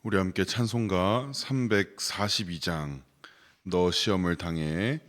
우리 함께 찬송가 342장 너 시험을 당해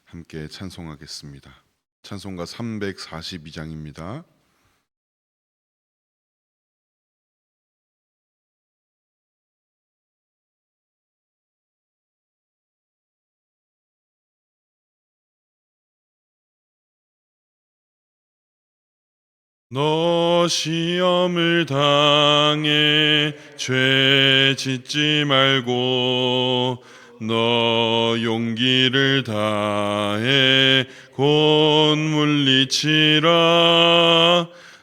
함께 찬송하겠습니다. 찬송가 342장입니다. 너 시험을 당해 죄 짓지 말고 너 용기를 다해 곧 물리치라.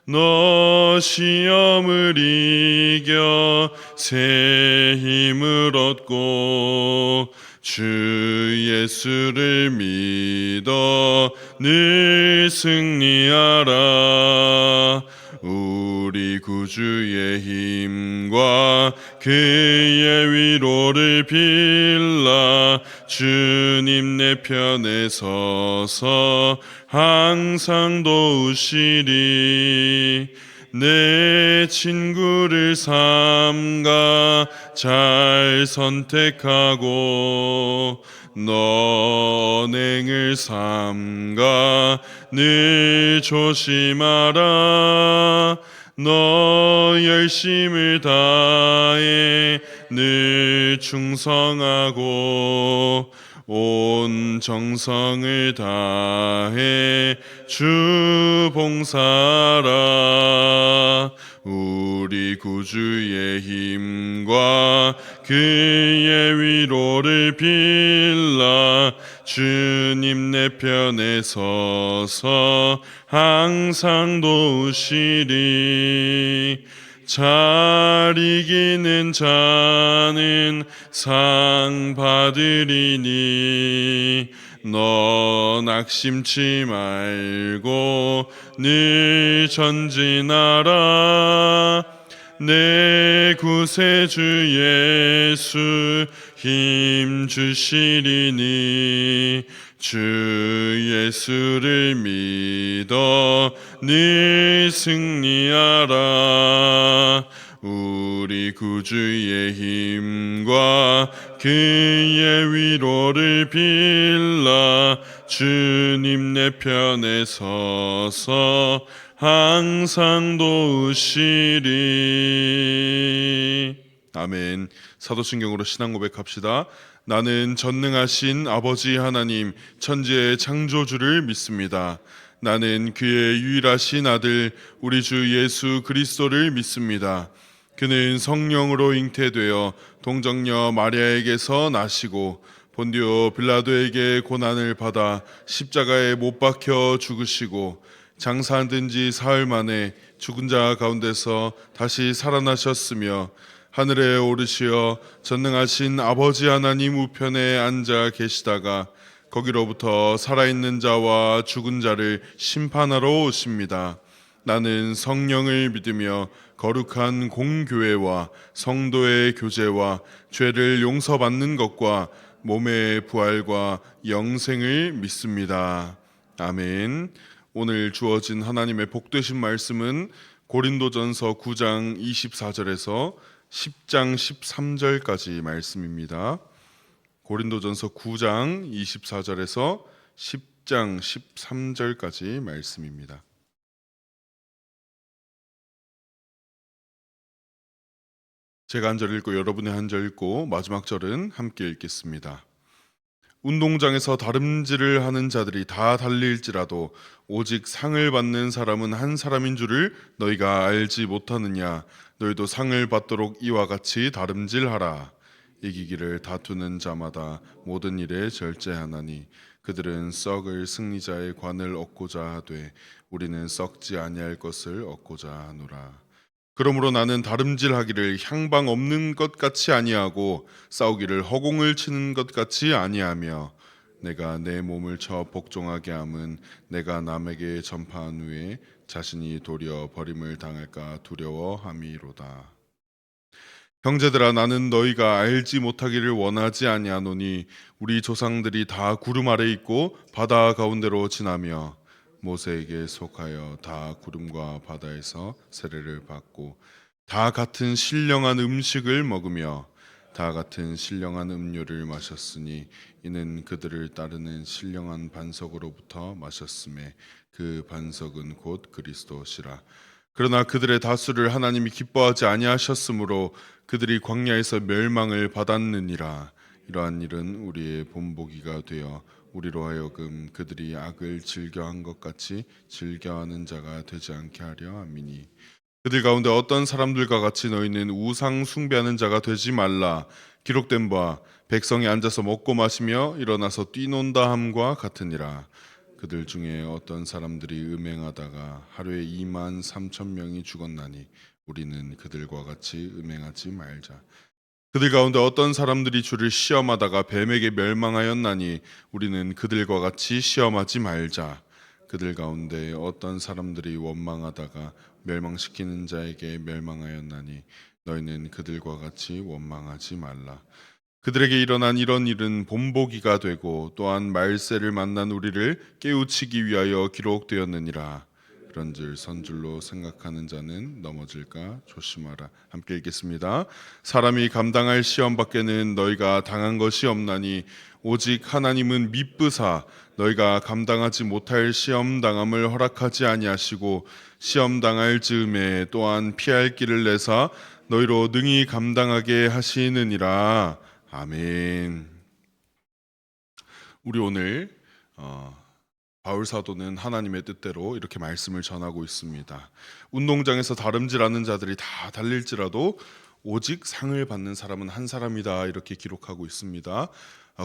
너 시험을 이겨 새 힘을 얻고 주 예수를 믿어 늘 승리하라. 우리 구주의 힘과 그의 위로를 빌라. 주님 내 편에 서서 항상 도우시리. 내 친구를 삼가 잘 선택하고 너 언행을 삼가 늘 조심하라. 너 열심을 다해 늘 충성하고 온 정성을 다해 주 봉사하라. 우리 구주의 힘과 그의 위로를 빌라. 주님 내 편에 서서 항상 도우시리. 잘 이기는 자는 상 받으리니 너 낙심치 말고 늘 전진하라. 내 구세주 예수 힘 주시리니 주 예수를 믿어 늘 승리하라. 우리 구주의 힘과 그의 위로를 빌라. 주님 내 편에 서서 항상 도우시리. 아멘. 사도신경으로 신앙 고백합시다. 나는 전능하신 아버지 하나님 천지의 창조주를 믿습니다. 나는 그의 유일하신 아들 우리 주 예수 그리스도를 믿습니다. 그는 성령으로 잉태되어 동정녀 마리아에게서 나시고 본디오 빌라도에게 고난을 받아 십자가에 못 박혀 죽으시고 장사된 지 사흘 만에 죽은 자 가운데서 다시 살아나셨으며 하늘에 오르시어 전능하신 아버지 하나님 우편에 앉아 계시다가 거기로부터 살아있는 자와 죽은 자를 심판하러 오십니다. 나는 성령을 믿으며 거룩한 공교회와 성도의 교제와 죄를 용서받는 것과 몸의 부활과 영생을 믿습니다. 아멘. 오늘 주어진 하나님의 복되신 말씀은 고린도전서 9장 24절에서 10장 13절까지 말씀입니다. 고린도전서 9장 24절에서 10장 13절까지 말씀입니다. 제가 한 절 읽고 여러분이 한 절 읽고 마지막 절은 함께 읽겠습니다. 운동장에서 다름질을 하는 자들이 다 달릴지라도 오직 상을 받는 사람은 한 사람인 줄을 너희가 알지 못하느냐. 너희도 상을 받도록 이와 같이 다름질하라. 이기기를 다투는 자마다 모든 일에 절제하나니 그들은 썩을 승리자의 관을 얻고자 하되 우리는 썩지 아니할 것을 얻고자 하노라. 그러므로 나는 다름질하기를 향방 없는 것 같이 아니하고 싸우기를 허공을 치는 것 같이 아니하며 내가 내 몸을 쳐 복종하게 함은 내가 남에게 전파한 후에 자신이 도리어 버림을 당할까 두려워함이로다. 형제들아, 나는 너희가 알지 못하기를 원하지 아니하노니 우리 조상들이 다 구름 아래 있고 바다 가운데로 지나며 모세에게 속하여 다 구름과 바다에서 세례를 받고 다 같은 신령한 음식을 먹으며 다 같은 신령한 음료를 마셨으니 이는 그들을 따르는 신령한 반석으로부터 마셨음에 그 반석은 곧 그리스도시라. 그러나 그들의 다수를 하나님이 기뻐하지 아니하셨으므로 그들이 광야에서 멸망을 받았느니라. 이러한 일은 우리의 본보기가 되어 우리로 하여금 그들이 악을 즐겨한 것 같이 즐겨하는 자가 되지 않게 하려 함이니, 그들 가운데 어떤 사람들과 같이 너희는 우상 숭배하는 자가 되지 말라. 기록된 바 백성이 앉아서 먹고 마시며 일어나서 뛰논다 함과 같으니라. 그들 중에 어떤 사람들이 음행하다가 하루에 2만 3천 명이 죽었나니 우리는 그들과 같이 음행하지 말자. 그들 가운데 어떤 사람들이 주를 시험하다가 뱀에게 멸망하였나니 우리는 그들과 같이 시험하지 말자. 그들 가운데 어떤 사람들이 원망하다가 멸망시키는 자에게 멸망하였나니 너희는 그들과 같이 원망하지 말라. 그들에게 일어난 이런 일은 본보기가 되고 또한 말세를 만난 우리를 깨우치기 위하여 기록되었느니라. 그런즉 선줄로 생각하는 자는 넘어질까 조심하라. 함께 읽겠습니다. 사람이 감당할 시험 밖에는 너희가 당한 것이 없나니 오직 하나님은 미쁘사 너희가 감당하지 못할 시험 당함을 허락하지 아니하시고 시험 당할 즈음에 또한 피할 길을 내사 너희로 능히 감당하게 하시느니라. 아멘. 우리 오늘 바울 사도는 하나님의 뜻대로 이렇게 말씀을 전하고 있습니다. 운동장에서 다름질하는 자들이 다 달릴지라도 오직 상을 받는 사람은 한 사람이다, 이렇게 기록하고 있습니다.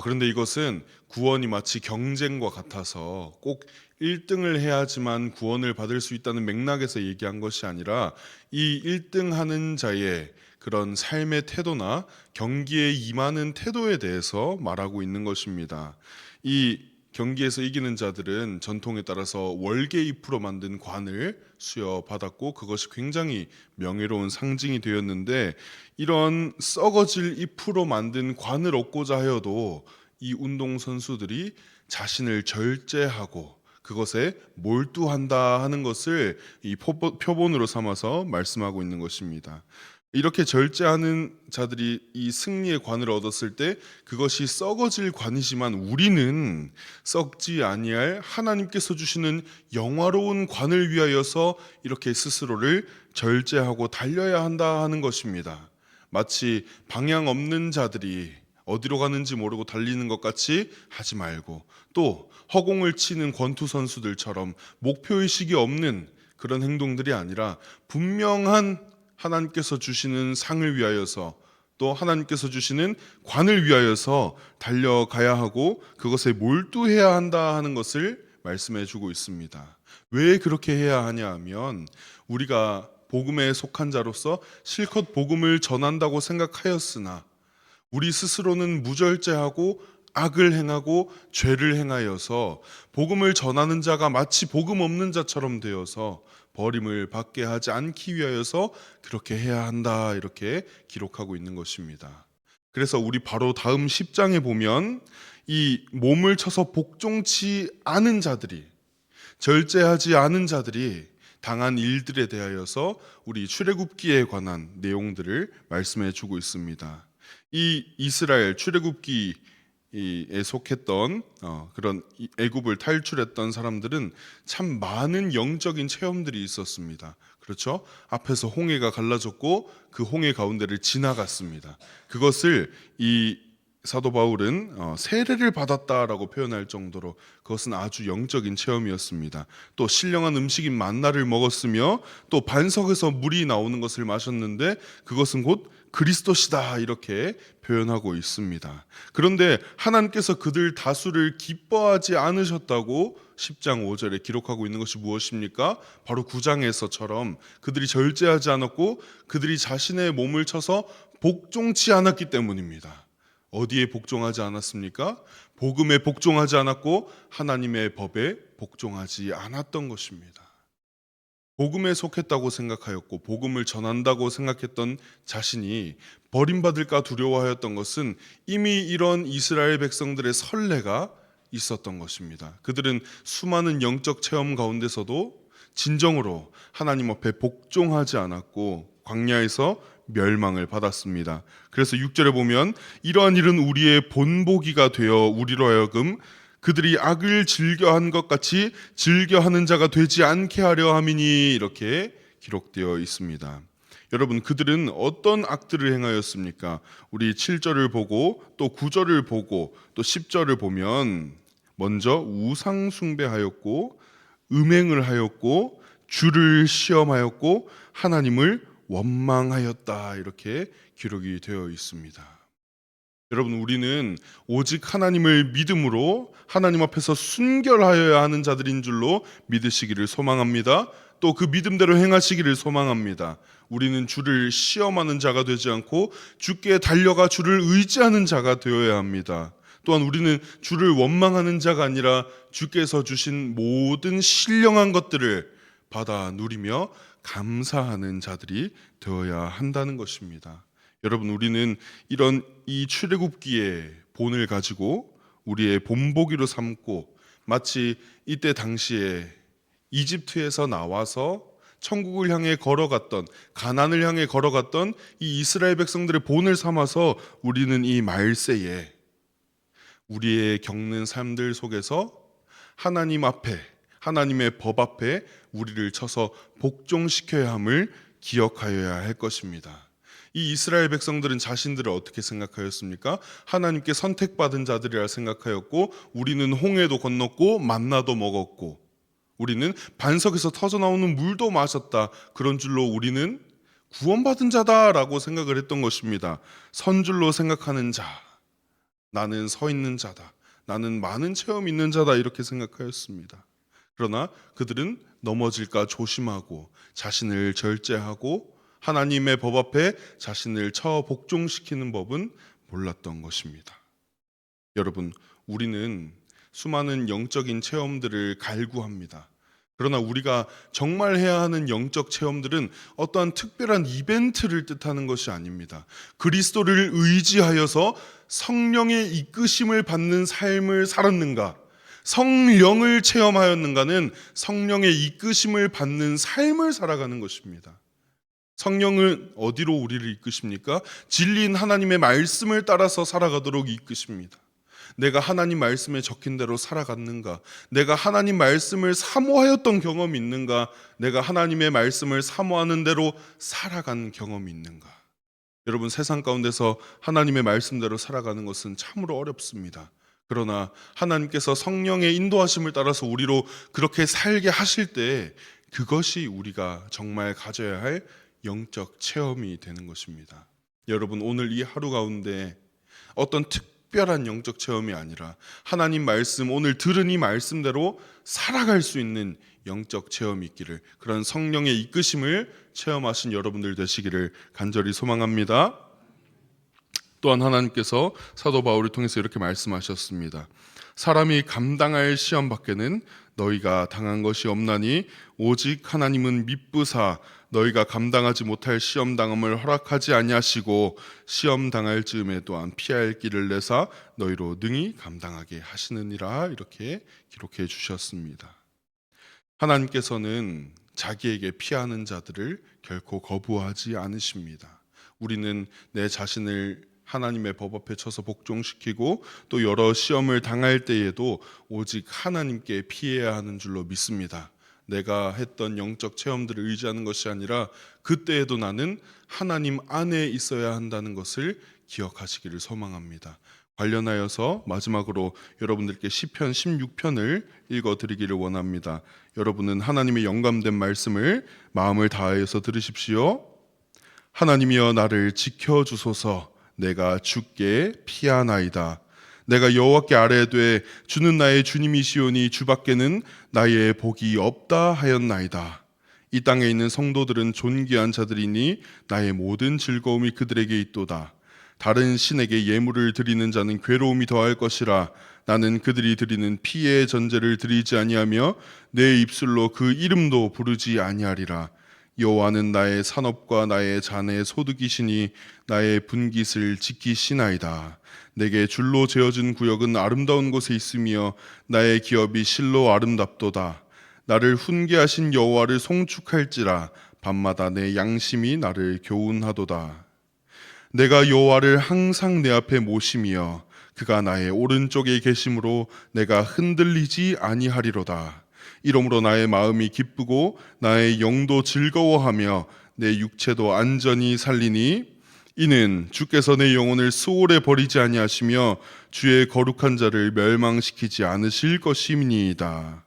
그런데 이것은 구원이 마치 경쟁과 같아서 꼭 1등을 해야지만 구원을 받을 수 있다는 맥락에서 얘기한 것이 아니라 이 1등 하는 자의 그런 삶의 태도나 경기에 임하는 태도에 대해서 말하고 있는 것입니다. 이 경기에서 이기는 자들은 전통에 따라서 월계 잎으로 만든 관을 수여받았고 그것이 굉장히 명예로운 상징이 되었는데, 이런 썩어질 잎으로 만든 관을 얻고자 하여도 이 운동선수들이 자신을 절제하고 그것에 몰두한다 하는 것을 이 표본으로 삼아서 말씀하고 있는 것입니다. 이렇게 절제하는 자들이 이 승리의 관을 얻었을 때 그것이 썩어질 관이지만 우리는 썩지 아니할 하나님께서 주시는 영화로운 관을 위하여서 이렇게 스스로를 절제하고 달려야 한다 하는 것입니다. 마치 방향 없는 자들이 어디로 가는지 모르고 달리는 것 같이 하지 말고, 또 허공을 치는 권투 선수들처럼 목표의식이 없는 그런 행동들이 아니라 분명한 하나님께서 주시는 상을 위하여서, 또 하나님께서 주시는 관을 위하여서 달려가야 하고 그것에 몰두해야 한다 하는 것을 말씀해 주고 있습니다. 왜 그렇게 해야 하냐 하면, 우리가 복음에 속한 자로서 실컷 복음을 전한다고 생각하였으나 우리 스스로는 무절제하고 악을 행하고 죄를 행하여서 복음을 전하는 자가 마치 복음 없는 자처럼 되어서 버림을 받게 하지 않기 위하여서 그렇게 해야 한다, 이렇게 기록하고 있는 것입니다. 그래서 우리 바로 다음 10장에 보면 이 몸을 쳐서 복종치 않은 자들이, 절제하지 않은 자들이 당한 일들에 대하여서 우리 출애굽기에 관한 내용들을 말씀해 주고 있습니다. 이 이스라엘 출애굽기에 속했던 그런 애굽을 탈출했던 사람들은 참 많은 영적인 체험들이 있었습니다. 그렇죠? 앞에서 홍해가 갈라졌고 그 홍해 가운데를 지나갔습니다. 그것을 이 사도 바울은 세례를 받았다라고 표현할 정도로 그것은 아주 영적인 체험이었습니다. 또 신령한 음식인 만나를 먹었으며 또 반석에서 물이 나오는 것을 마셨는데 그것은 곧 그리스도시다, 이렇게 표현하고 있습니다. 그런데 하나님께서 그들 다수를 기뻐하지 않으셨다고 10장 5절에 기록하고 있는 것이 무엇입니까? 바로 9장에서처럼 그들이 절제하지 않았고 그들이 자신의 몸을 쳐서 복종치 않았기 때문입니다. 어디에 복종하지 않았습니까? 복음에 복종하지 않았고 하나님의 법에 복종하지 않았던 것입니다. 복음에 속했다고 생각하였고 복음을 전한다고 생각했던 자신이 버림받을까 두려워하였던 것은 이미 이런 이스라엘 백성들의 선례가 있었던 것입니다. 그들은 수많은 영적 체험 가운데서도 진정으로 하나님 앞에 복종하지 않았고 광야에서 멸망을 받았습니다. 그래서 6절에 보면 이러한 일은 우리의 본보기가 되어 우리로 하여금 그들이 악을 즐겨한 것 같이 즐겨하는 자가 되지 않게 하려 함이니 이렇게 기록되어 있습니다. 여러분, 그들은 어떤 악들을 행하였습니까? 우리 7절을 보고 또 9절을 보고 또 10절을 보면 먼저 우상 숭배하였고 음행을 하였고 주를 시험하였고 하나님을 원망하였다 이렇게 기록이 되어 있습니다. 여러분, 우리는 오직 하나님을 믿음으로 하나님 앞에서 순결하여야 하는 자들인 줄로 믿으시기를 소망합니다. 또 그 믿음대로 행하시기를 소망합니다. 우리는 주를 시험하는 자가 되지 않고 주께 달려가 주를 의지하는 자가 되어야 합니다. 또한 우리는 주를 원망하는 자가 아니라 주께서 주신 모든 신령한 것들을 받아 누리며 감사하는 자들이 되어야 한다는 것입니다. 여러분, 우리는 이런 이 출애굽기의 본을 가지고 우리의 본보기로 삼고 마치 이때 당시에 이집트에서 나와서 천국을 향해 걸어갔던, 가나안을 향해 걸어갔던 이 이스라엘 백성들의 본을 삼아서 우리는 이 말세에 우리의 겪는 삶들 속에서 하나님 앞에, 하나님의 법 앞에 우리를 쳐서 복종시켜야 함을 기억하여야 할 것입니다. 이 이스라엘 백성들은 자신들을 어떻게 생각하였습니까? 하나님께 선택받은 자들이라 생각하였고, 우리는 홍해도 건넜고 만나도 먹었고, 우리는 반석에서 터져나오는 물도 마셨다, 그런 줄로 우리는 구원받은 자다라고 생각을 했던 것입니다. 선줄로 생각하는 자, 나는 서 있는 자다, 나는 많은 체험 있는 자다, 이렇게 생각하였습니다. 그러나 그들은 넘어질까 조심하고 자신을 절제하고 하나님의 법 앞에 자신을 처 복종시키는 법은 몰랐던 것입니다. 여러분, 우리는 수많은 영적인 체험들을 갈구합니다. 그러나 우리가 정말 해야 하는 영적 체험들은 어떠한 특별한 이벤트를 뜻하는 것이 아닙니다. 그리스도를 의지하여서 성령의 이끄심을 받는 삶을 살았는가, 성령을 체험하였는가는 성령의 이끄심을 받는 삶을 살아가는 것입니다. 성령은 어디로 우리를 이끄십니까? 진리인 하나님의 말씀을 따라서 살아가도록 이끄십니다. 내가 하나님 말씀에 적힌 대로 살아갔는가? 내가 하나님 말씀을 사모하였던 경험이 있는가? 내가 하나님의 말씀을 사모하는 대로 살아간 경험이 있는가? 여러분, 세상 가운데서 하나님의 말씀대로 살아가는 것은 참으로 어렵습니다. 그러나 하나님께서 성령의 인도하심을 따라서 우리로 그렇게 살게 하실 때 그것이 우리가 정말 가져야 할 영적 체험이 되는 것입니다. 여러분, 오늘 이 하루 가운데 어떤 특별한 영적 체험이 아니라 하나님 말씀, 오늘 들은 이 말씀대로 살아갈 수 있는 영적 체험이 있기를, 그런 성령의 이끄심을 체험하신 여러분들 되시기를 간절히 소망합니다. 또한 하나님께서 사도 바울을 통해서 이렇게 말씀하셨습니다. 사람이 감당할 시험 밖에는 너희가 당한 것이 없나니 오직 하나님은 미쁘사 너희가 감당하지 못할 시험 당함을 허락하지 아니하시고 시험 당할 즈음에 또한 피할 길을 내사 너희로 능히 감당하게 하시느니라, 이렇게 기록해 주셨습니다. 하나님께서는 자기에게 피하는 자들을 결코 거부하지 않으십니다. 우리는 내 자신을 하나님의 법 앞에 쳐서 복종시키고 또 여러 시험을 당할 때에도 오직 하나님께 피해야 하는 줄로 믿습니다. 내가 했던 영적 체험들을 의지하는 것이 아니라 그때에도 나는 하나님 안에 있어야 한다는 것을 기억하시기를 소망합니다. 관련하여서 마지막으로 여러분들께 시편 16편을 읽어드리기를 원합니다. 여러분은 하나님의 영감된 말씀을 마음을 다하여서 들으십시오. 하나님이여 나를 지켜주소서. 내가 주께 피하나이다. 내가 여호와께 아뢰되 주는 나의 주님이시오니 주밖에는 나의 복이 없다 하였나이다. 이 땅에 있는 성도들은 존귀한 자들이니 나의 모든 즐거움이 그들에게 있도다. 다른 신에게 예물을 드리는 자는 괴로움이 더할 것이라. 나는 그들이 드리는 피의 전제를 드리지 아니하며 내 입술로 그 이름도 부르지 아니하리라. 여호와는 나의 산업과 나의 잔의 소득이시니 나의 분깃을 지키시나이다. 내게 줄로 재어진 구역은 아름다운 곳에 있으며 나의 기업이 실로 아름답도다. 나를 훈계하신 여호와를 송축할지라 밤마다 내 양심이 나를 교훈하도다. 내가 여호와를 항상 내 앞에 모심이여 그가 나의 오른쪽에 계심으로 내가 흔들리지 아니하리로다. 이러므로 나의 마음이 기쁘고 나의 영도 즐거워하며 내 육체도 안전히 살리니 이는 주께서 내 영혼을 수월에 버리지 아니하시며 주의 거룩한 자를 멸망시키지 않으실 것임이니이다.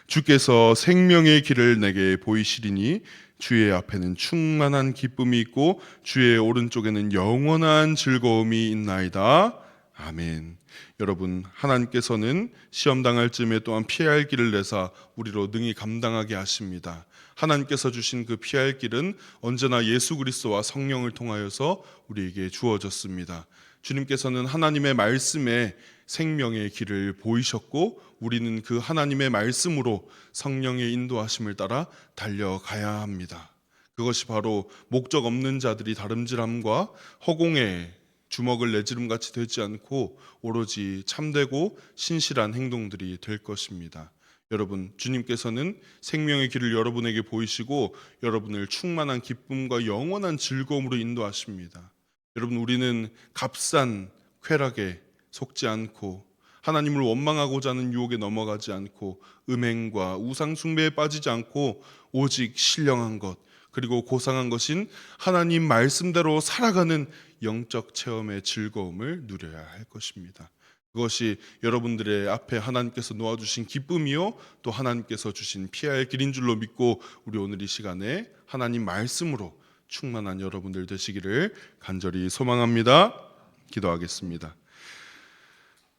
주께서 생명의 길을 내게 보이시리니 주의 앞에는 충만한 기쁨이 있고 주의 오른쪽에는 영원한 즐거움이 있나이다. 아멘. 여러분, 하나님께서는 시험 당할 즈음에 또한 피할 길을 내사 우리로 능히 감당하게 하십니다. 하나님께서 주신 그 피할 길은 언제나 예수 그리스도와 성령을 통하여서 우리에게 주어졌습니다. 주님께서는 하나님의 말씀에 생명의 길을 보이셨고 우리는 그 하나님의 말씀으로 성령의 인도하심을 따라 달려가야 합니다. 그것이 바로 목적 없는 자들이 다름질함과 허공에 주먹을 내지름 같이 되지 않고 오로지 참되고 신실한 행동들이 될 것입니다. 여러분, 주님께서는 생명의 길을 여러분에게 보이시고 여러분을 충만한 기쁨과 영원한 즐거움으로 인도하십니다. 여러분, 우리는 값싼 쾌락에 속지 않고 하나님을 원망하고자 하는 유혹에 넘어가지 않고 음행과 우상 숭배에 빠지지 않고 오직 신령한 것 그리고 고상한 것인 하나님 말씀대로 살아가는 영적 체험의 즐거움을 누려야 할 것입니다. 그것이 여러분들의 앞에 하나님께서 놓아주신 기쁨이요 또 하나님께서 주신 피할 길인 줄로 믿고 우리 오늘 이 시간에 하나님 말씀으로 충만한 여러분들 되시기를 간절히 소망합니다. 기도하겠습니다.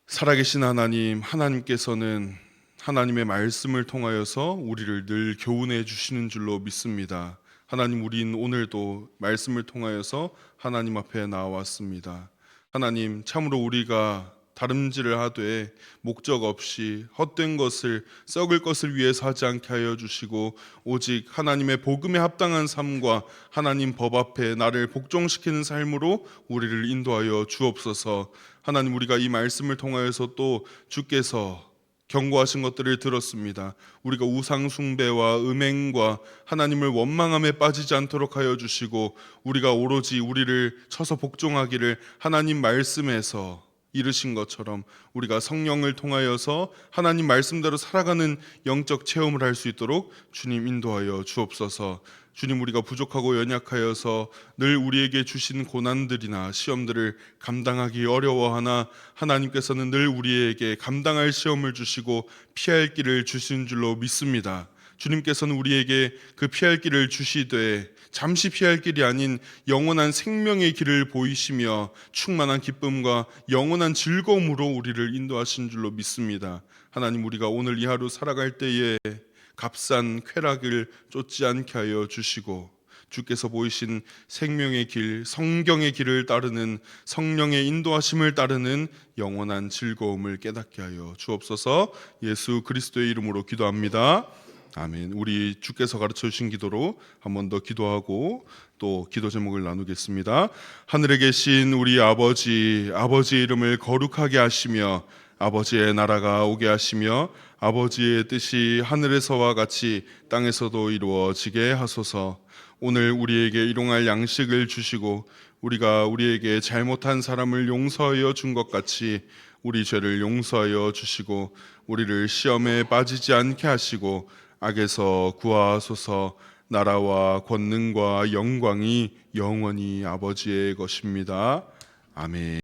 살아계신 하나님, 하나님께서는 하나님의 말씀을 통하여서 우리를 늘 교훈해 주시는 줄로 믿습니다. 하나님, 우린 오늘도 말씀을 통하여서 하나님 앞에 나왔습니다. 하나님, 참으로 우리가 다름질을 하되 목적 없이 헛된 것을 썩을 것을 위해서 하지 않게 하여 주시고 오직 하나님의 복음에 합당한 삶과 하나님 법 앞에 나를 복종시키는 삶으로 우리를 인도하여 주옵소서. 하나님, 우리가 이 말씀을 통하여서 또 주께서 경고하신 것들을 들었습니다. 우리가 우상 숭배와 음행과 하나님을 원망함에 빠지지 않도록 하여 주시고 우리가 오로지 우리를 쳐서 복종하기를 하나님 말씀에서 이르신 것처럼 우리가 성령을 통하여서 하나님 말씀대로 살아가는 영적 체험을 할 수 있도록 주님 인도하여 주옵소서. 주님, 우리가 부족하고 연약하여서 늘 우리에게 주신 고난들이나 시험들을 감당하기 어려워하나 하나님께서는 늘 우리에게 감당할 시험을 주시고 피할 길을 주신 줄로 믿습니다. 주님께서는 우리에게 그 피할 길을 주시되 잠시 피할 길이 아닌 영원한 생명의 길을 보이시며 충만한 기쁨과 영원한 즐거움으로 우리를 인도하신 줄로 믿습니다. 하나님, 우리가 오늘 이 하루 살아갈 때에 값싼 쾌락을 쫓지 않게 하여 주시고 주께서 보이신 생명의 길, 성경의 길을 따르는 성령의 인도하심을 따르는 영원한 즐거움을 깨닫게 하여 주옵소서. 예수 그리스도의 이름으로 기도합니다. 아멘. 우리 주께서 가르쳐 주신 기도로 한 번 더 기도하고 또 기도 제목을 나누겠습니다. 하늘에 계신 우리 아버지, 아버지의 이름을 거룩하게 하시며 아버지의 나라가 오게 하시며 아버지의 뜻이 하늘에서와 같이 땅에서도 이루어지게 하소서. 오늘 우리에게 일용할 양식을 주시고 우리가 우리에게 잘못한 사람을 용서하여 준 것 같이 우리 죄를 용서하여 주시고 우리를 시험에 빠지지 않게 하시고 악에서 구하소서. 나라와 권능과 영광이 영원히 아버지의 것입니다. 아멘.